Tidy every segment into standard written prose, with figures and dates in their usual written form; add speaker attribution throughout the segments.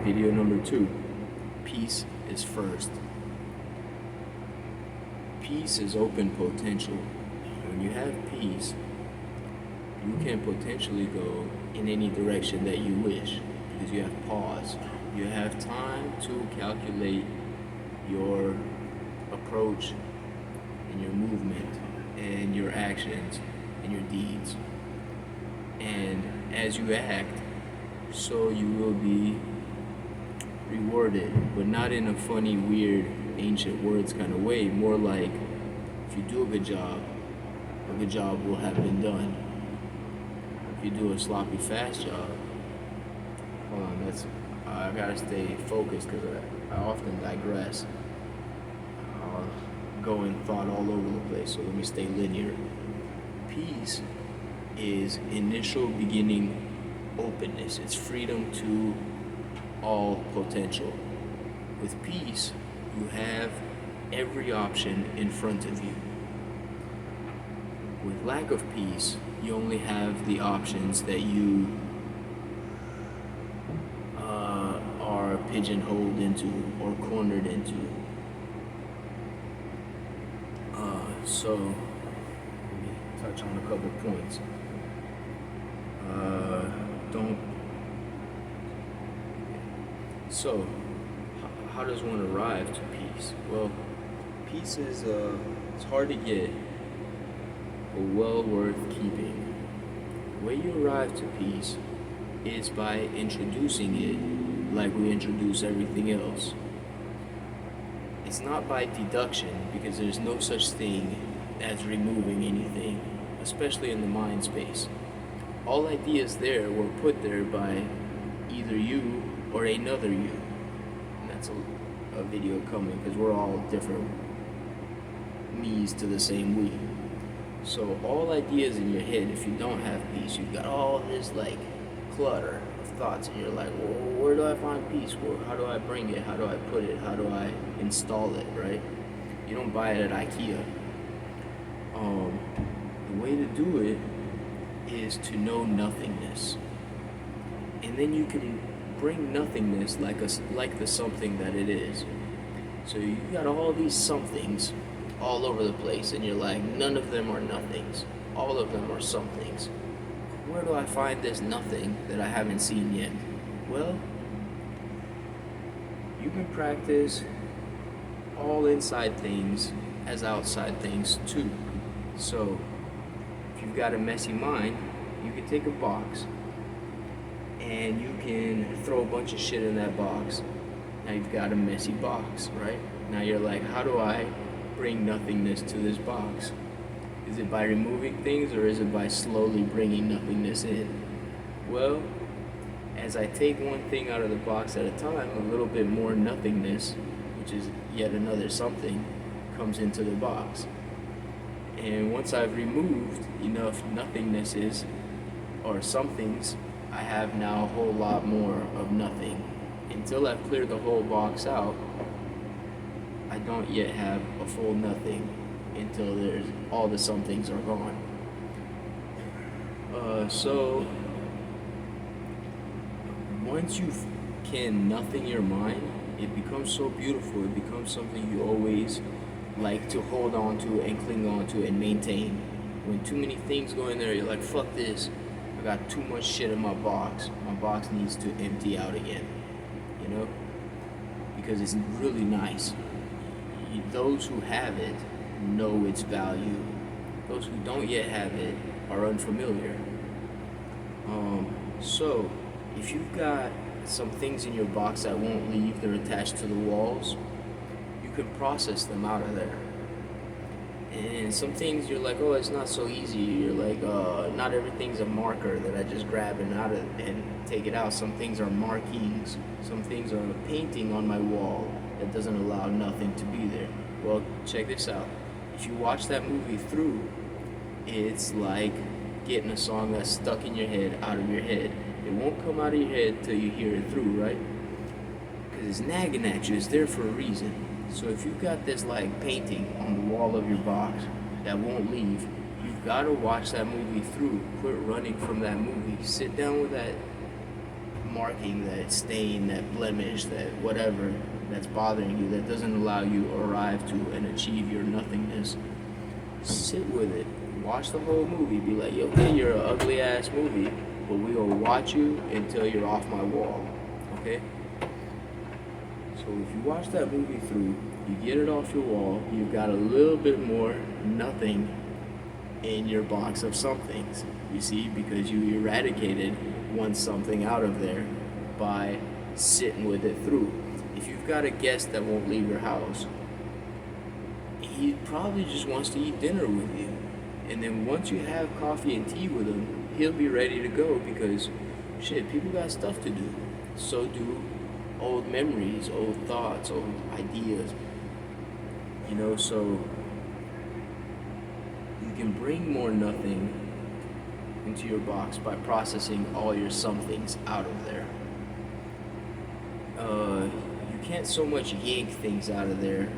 Speaker 1: Video number 2. Peace is first. Peace is open potential. When you have peace, you can potentially go in any direction that you wish because you have pause. You have time to calculate your approach and your movement and your actions and your deeds. And as you act, so you will be rewarded, but not in a funny, weird, ancient words kind of way. More like, if you do a good job will have been done. If you do a sloppy, fast job, hold on, I gotta stay focused because I often digress. I'll go in thought all over the place, so let me stay linear. Peace is initial beginning openness. It's freedom to all potential. With peace, you have every option in front of you. With lack of peace, you only have the options that you are pigeonholed into or cornered into. So, let me touch on a couple points. So, how does one arrive to peace? Well, peace is it's hard to get, but well worth keeping. The way you arrive to peace is by introducing it like we introduce everything else. It's not by deduction, because there's no such thing as removing anything, especially in the mind space. All ideas there were put there by either you or another you. And that's a video coming, because we're all different me's to the same we. So all ideas in your head, if you don't have peace, you've got all this like clutter of thoughts, and you're like, well, where do I find peace? How do I bring it? How do I put it? How do I install it, right? You don't buy it at IKEA. The way to do it is to know nothingness. And then you can bring nothingness like the something that it is. So you got all these somethings all over the place, and you're like, none of them are nothings. All of them are somethings. Where do I find this nothing that I haven't seen yet? Well, you can practice all inside things as outside things too. So, if you've got a messy mind, you can take a box and you can throw a bunch of shit in that box. Now you've got a messy box, right? Now you're like, how do I bring nothingness to this box? Is it by removing things, or is it by slowly bringing nothingness in? Well, as I take one thing out of the box at a time, a little bit more nothingness, which is yet another something, comes into the box. And once I've removed enough nothingnesses or somethings, I have now a whole lot more of nothing. Until I've cleared the whole box out, I don't yet have a full nothing until there's all the somethings are gone. So once you can nothing your mind, it becomes so beautiful. It becomes something you always like to hold on to and cling on to and maintain. When too many things go in there, you're like, fuck this, I got too much shit in my box. My box needs to empty out again, you know? Because it's really nice. Those who have it know its value. Those who don't yet have it are unfamiliar. So, if you've got some things in your box that won't leave, they're attached to the walls, you can process them out of there. And some things you're like, oh, it's not so easy. You're like, not everything's a marker that I just grab and take it out. Some things are markings. Some things are a painting on my wall that doesn't allow nothing to be there. Well, check this out. If you watch that movie through, it's like getting a song that's stuck in your head out of your head. It won't come out of your head till you hear it through, right? Because it's nagging at you. It's there for a reason. So if you've got this like painting on the wall of your box that won't leave, you've got to watch that movie through. Quit running from that movie. Sit down with that marking, that stain, that blemish, that whatever that's bothering you, that doesn't allow you to arrive to and achieve your nothingness. Sit with it. Watch the whole movie. Be like, okay, you're an ugly ass movie, but we will watch you until you're off my wall. Okay? So if you watch that movie through, you get it off your wall, you've got a little bit more nothing in your box of somethings. You see, because you eradicated one something out of there by sitting with it through. If you've got a guest that won't leave your house, he probably just wants to eat dinner with you. And then once you have coffee and tea with him, he'll be ready to go because, shit, people got stuff to do. So do old memories, old thoughts, old ideas. You know, so you can bring more nothing into your box by processing all your somethings out of there. You can't so much yank things out of there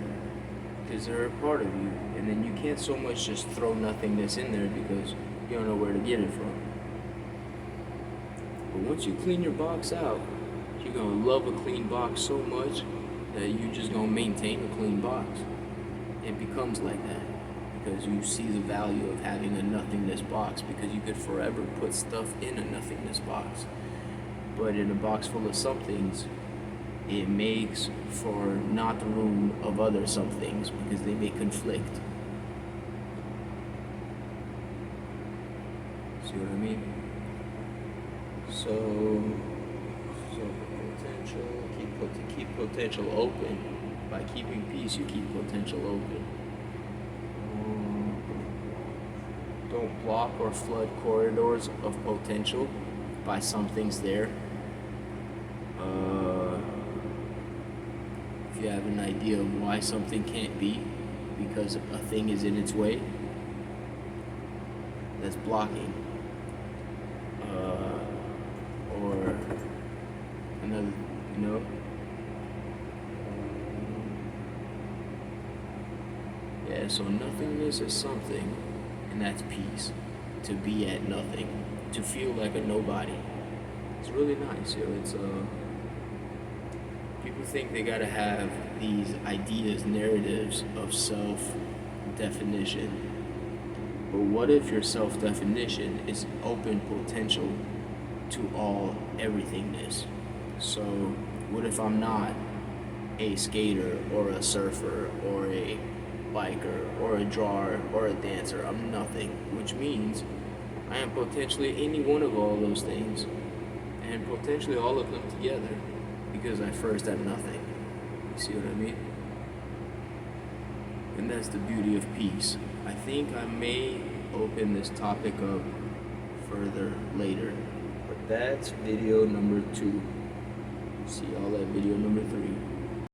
Speaker 1: because they're a part of you, and then you can't so much just throw nothingness in there because you don't know where to get it from. But once you clean your box out, you're gonna love a clean box so much that you're just gonna maintain a clean box. It becomes like that because you see the value of having a nothingness box, because you could forever put stuff in a nothingness box. But in a box full of somethings, it makes for not the room of other somethings because they may conflict. See what I mean? So potential, keep potential open. By keeping peace, you keep potential open. Don't block or flood corridors of potential by something's there. If you have an idea of why something can't be because a thing is in its way, that's blocking. Or another, you know. Yeah, so nothingness is something, and that's peace. To be at nothing, to feel like a nobody. It's really nice, yo. It's people think they gotta have these ideas, narratives of self-definition. But what if your self-definition is open potential to all everythingness? So what if I'm not a skater or a surfer or a biker or a drawer or a dancer? I'm nothing, which means I am potentially any one of all those things, and potentially all of them together, because I first am nothing. You see what I mean? And that's the beauty of peace. I think I may open this topic up further later, but that's video number 2. See y'all at video number 3.